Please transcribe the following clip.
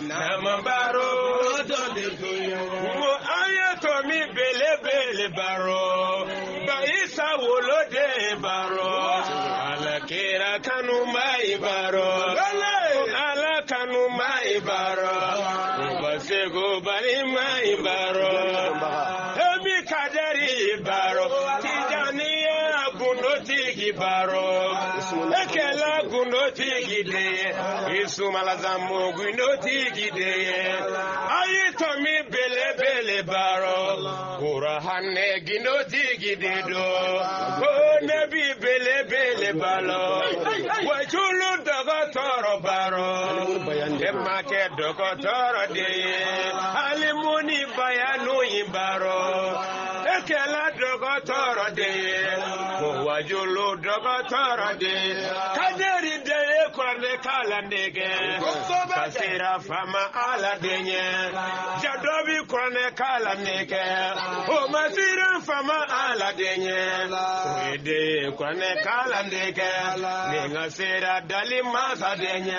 Namabaro, mo ayato mi bele baro, baisa wolode baro, alakera kanu mai baro, ala kanu mai baro, basego bari mai baro, ebi kadari baro, tijaniya gunoti baro, ekela gunoti gide, isumalazamu gunoti ayito mi bele baro kura hanne gino digide do o nebi bele balo wajulu dogo toro baro emake dogo toro de alimuni bayanu imbaro ekela dogo toro de wajulu dogo toro de kaderi de kwane kala nege kasira fama ala denye jadobi kwane kala nege o masira fama ala denye wede kwane kala nege ninga sera dali masa denye